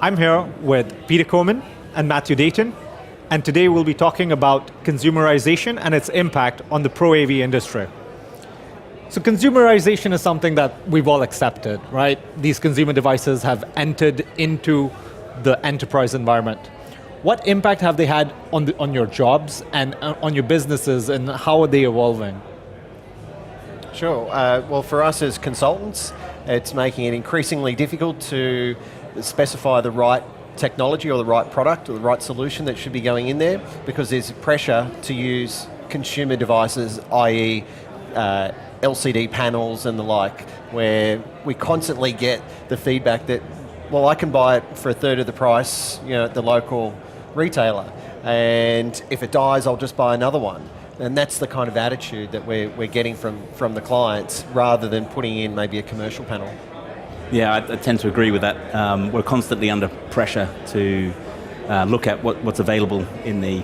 I'm here with Peter Coman and Matthew Dayton, and today we'll be talking about consumerization and its impact on the Pro AV industry. So consumerization is something that we've all accepted, right? These consumer devices have entered into the enterprise environment. What impact have they had on your jobs and on your businesses, and how are they evolving? Sure. Well, for us as consultants, it's making it increasingly difficult to specify the right technology or the right product or the right solution that should be going in there, because there's pressure to use consumer devices, i.e. LCD panels and the like, where we constantly get the feedback that, well, I can buy it for a third of the price, at the local retailer, and if it dies, I'll just buy another one. And that's the kind of attitude that we're getting from the clients, rather than putting in maybe a commercial panel. Yeah, I tend to agree with that. We're constantly under pressure to look at what's available in the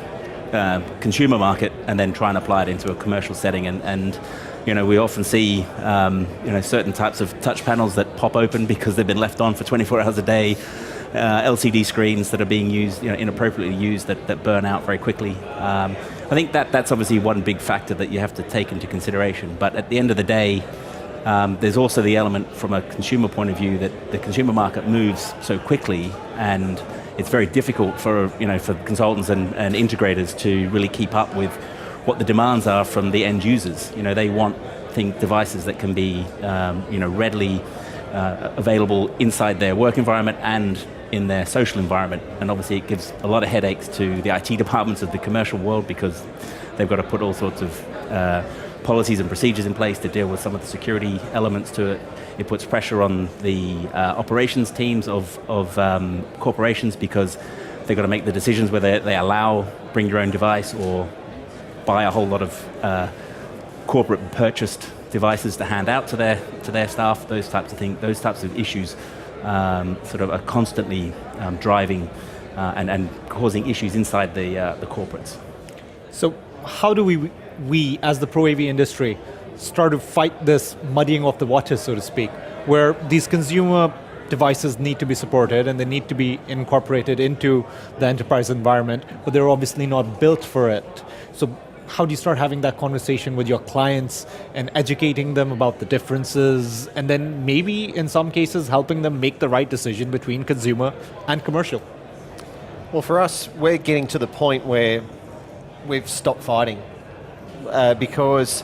consumer market and then try and apply it into a commercial setting. And we often see certain types of touch panels that pop open because they've been left on for 24 hours a day. LCD screens that are being used, inappropriately used, that burn out very quickly. I think that's obviously one big factor that you have to take into consideration. But at the end of the day, there's also the element from a consumer point of view that the consumer market moves so quickly, and it's very difficult for consultants and integrators to really keep up with what the demands are from the end users. They want devices that can be readily available inside their work environment and in their social environment. And obviously it gives a lot of headaches to the IT departments of the commercial world, because they've got to put all sorts of policies and procedures in place to deal with some of the security elements to it. It puts pressure on the operations teams of corporations, because they've got to make the decisions whether they allow bring your own device or buy a whole lot of corporate purchased devices to hand out to their staff. Those types of things, those types of issues sort of are constantly driving and causing issues inside the corporates. So how do we as the Pro AV industry start to fight this muddying of the waters, so to speak, where these consumer devices need to be supported and they need to be incorporated into the enterprise environment, but they're obviously not built for it. So how do you start having that conversation with your clients and educating them about the differences, and then maybe in some cases helping them make the right decision between consumer and commercial? Well, for us, we're getting to the point where we've stopped fighting, because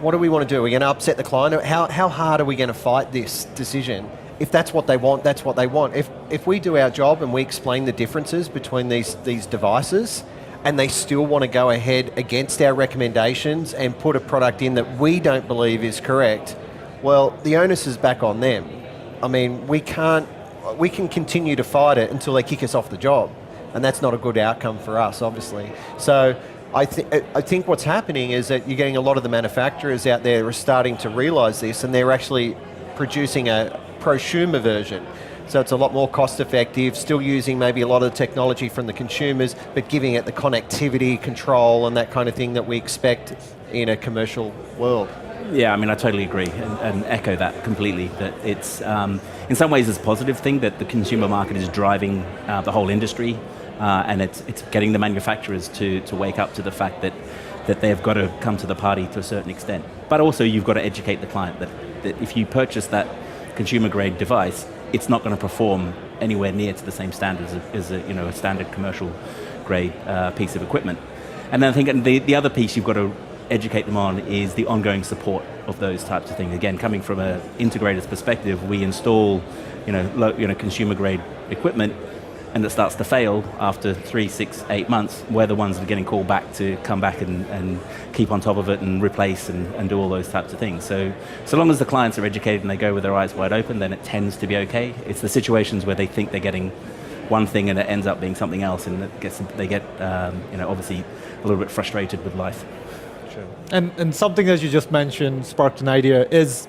what do we want to do? We're going to upset the client? How hard are we going to fight this decision? If that's what they want, that's what they want. If we do our job and we explain the differences between these devices, and they still want to go ahead against our recommendations and put a product in that we don't believe is correct, well, the onus is back on them. We can continue to fight it until they kick us off the job, and that's not a good outcome for us, obviously. So I think what's happening is that you're getting a lot of the manufacturers out there are starting to realise this, and they're actually producing a prosumer version. So it's a lot more cost effective, still using maybe a lot of the technology from the consumers, but giving it the connectivity, control, and that kind of thing that we expect in a commercial world. Yeah, I totally agree and echo that completely, that it's, in some ways it's a positive thing that the consumer market is driving the whole industry, and it's getting the manufacturers to wake up to the fact that they've got to come to the party to a certain extent. But also you've got to educate the client that if you purchase that consumer grade device, it's not going to perform anywhere near to the same standards as a standard commercial grade piece of equipment. And then I think the other piece you've got to educate them on is the ongoing support of those types of things. Again, coming from an integrator's perspective, we install consumer grade equipment, and it starts to fail after 3, 6, 8 months. We're the ones that are getting called back to come back and keep on top of it and replace and do all those types of things. So long as the clients are educated and they go with their eyes wide open, then it tends to be okay. It's the situations where they think they're getting one thing and it ends up being something else, and they get obviously a little bit frustrated with life. Sure. And something that you just mentioned sparked an idea. Is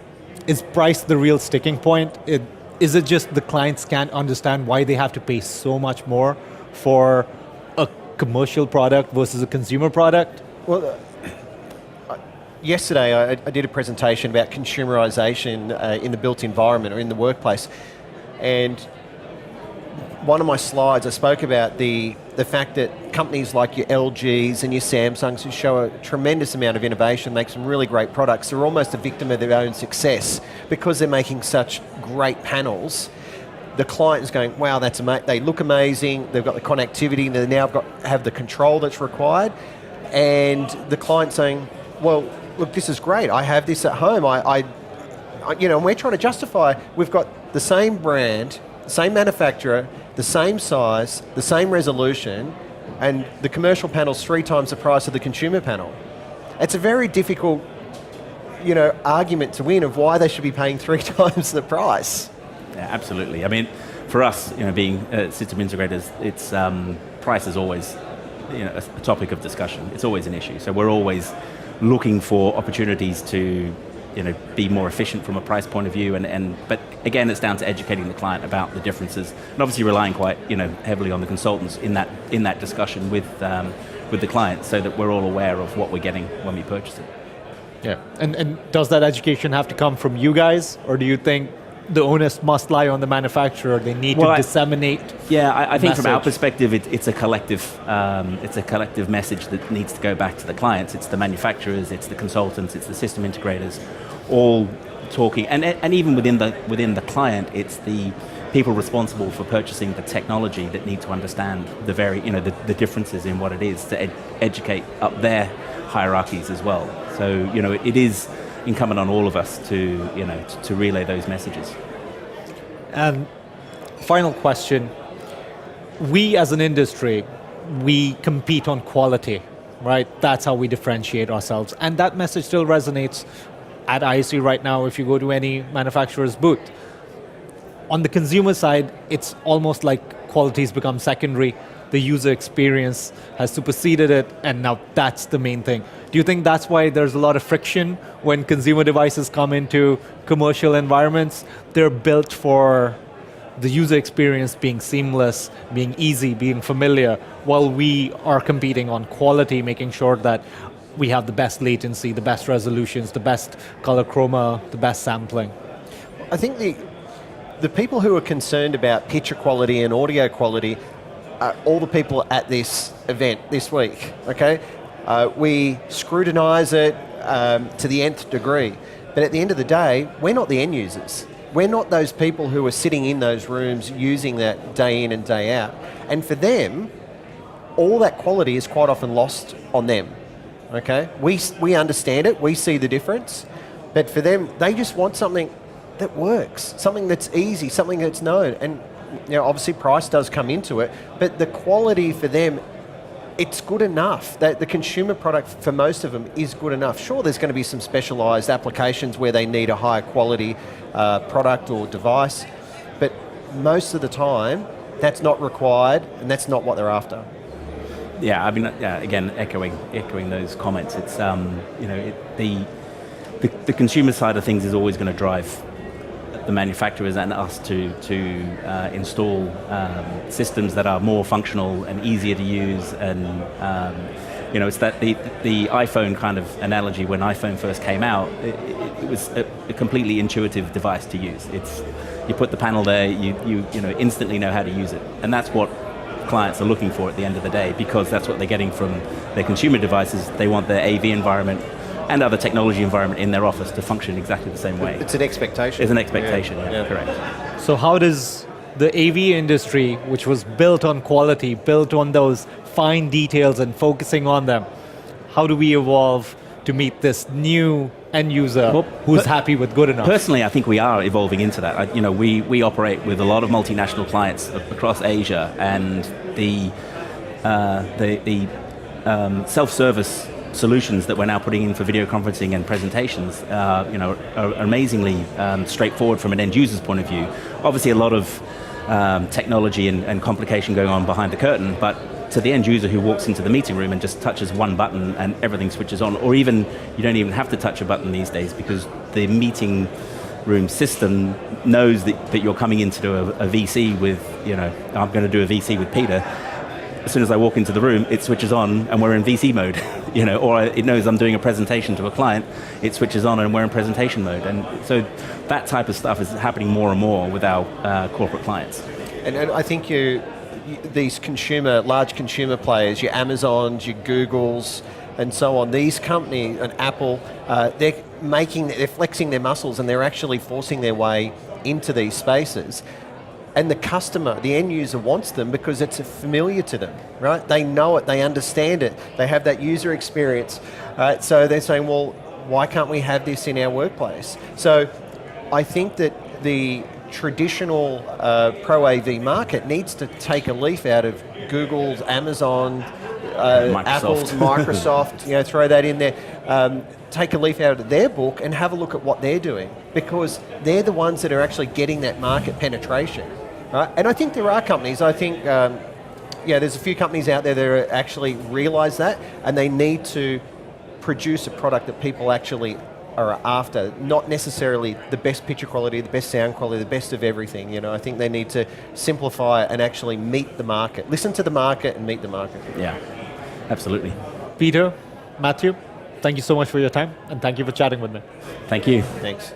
price the real sticking point? Is it just the clients can't understand why they have to pay so much more for a commercial product versus a consumer product? Well, yesterday I did a presentation about consumerisation in the built environment or in the workplace, and one of my slides I spoke about the fact that companies like your LGs and your Samsungs, who show a tremendous amount of innovation, make some really great products, they're almost a victim of their own success because they're making such great panels. The client is going, wow, they look amazing, they've got the connectivity, they now have the control that's required, and the client's saying, well, look, this is great, I have this at home, and we're trying to justify, we've got the same brand, same manufacturer, the same size, the same resolution, and the commercial panel's 3 times the price of the consumer panel. It's a very difficult, argument to win of why they should be paying 3 times the price. Yeah, absolutely. I mean, for us, being system integrators, it's price is always, a topic of discussion. It's always an issue. So we're always looking for opportunities to, be more efficient from a price point of view. But again, it's down to educating the client about the differences, and obviously relying quite, heavily on the consultants in that discussion with the client, so that we're all aware of what we're getting when we purchase it. Yeah, and does that education have to come from you guys, or do you think the onus must lie on the manufacturer? They need to disseminate. I think from our perspective, it's a collective message that needs to go back to the clients. It's the manufacturers, it's the consultants, it's the system integrators, all talking, and even within the client, it's the people responsible for purchasing the technology that need to understand the differences in what it is to educate up their hierarchies as well. So it is incumbent on all of us to relay those messages. And final question, we as an industry, we compete on quality, right? That's how we differentiate ourselves, and that message still resonates at ISE right now if you go to any manufacturer's booth. On the consumer side, it's almost like quality's become secondary. The user experience has superseded it, and now that's the main thing. Do you think that's why there's a lot of friction when consumer devices come into commercial environments? They're built for the user experience being seamless, being easy, being familiar, while we are competing on quality, making sure that we have the best latency, the best resolutions, the best color chroma, the best sampling. I think the people who are concerned about picture quality and audio quality are all the people at this event this week, okay? We scrutinise it to the nth degree, but at the end of the day, we're not the end users. We're not those people who are sitting in those rooms using that day in and day out. And for them, all that quality is quite often lost on them, okay? We understand it, we see the difference, but for them, they just want something that works, something that's easy, something that's known. And obviously price does come into it, but the quality for them, it's good enough. The consumer product for most of them is good enough. Sure, there's going to be some specialised applications where they need a higher quality product or device, but most of the time, that's not required, and that's not what they're after. Yeah, I mean, again, echoing those comments. It's the consumer side of things is always going to drive the manufacturers and us to install systems that are more functional and easier to use, and it's that the iPhone kind of analogy. When iPhone first came out, it was a completely intuitive device to use. You put the panel there, you instantly know how to use it, and that's what clients are looking for at the end of the day, because that's what they're getting from their consumer devices. They want their AV environment and other technology environment in their office to function exactly the same way. It's an expectation. It's an expectation, yeah. Correct. So how does the AV industry, which was built on quality, built on those fine details and focusing on them, how do we evolve to meet this new end user who's happy with good enough? Personally, I think we are evolving into that. We operate with a lot of multinational clients across Asia, and the self-service solutions that we're now putting in for video conferencing and presentations, are amazingly straightforward from an end user's point of view. Obviously, a lot of technology and complication going on behind the curtain, but to the end user who walks into the meeting room and just touches one button and everything switches on, or even you don't even have to touch a button these days, because the meeting room system knows that you're coming in to do a VC with, I'm going to do a VC with Peter. As soon as I walk into the room, it switches on and we're in VC mode. or it knows I'm doing a presentation to a client, it switches on and we're in presentation mode. And so that type of stuff is happening more and more with our corporate clients. And I think these large consumer players, your Amazons, your Googles, and so on, these companies, and Apple, they're flexing their muscles and they're actually forcing their way into these spaces. And the customer, the end user wants them because it's familiar to them, right? They know it, they understand it, they have that user experience. So they're saying, well, why can't we have this in our workplace? So I think that the traditional Pro AV market needs to take a leaf out of Google's, Amazon, Apple's, Microsoft, throw that in there. Take a leaf out of their book and have a look at what they're doing, because they're the ones that are actually getting that market penetration. Right? And I think there are companies, there's a few companies out there that actually realise that, and they need to produce a product that people actually are after, not necessarily the best picture quality, the best sound quality, the best of everything. I think they need to simplify and actually meet the market. Listen to the market and meet the market. Yeah, absolutely. Peter, Matthew, thank you so much for your time, and thank you for chatting with me. Thank you. Thanks.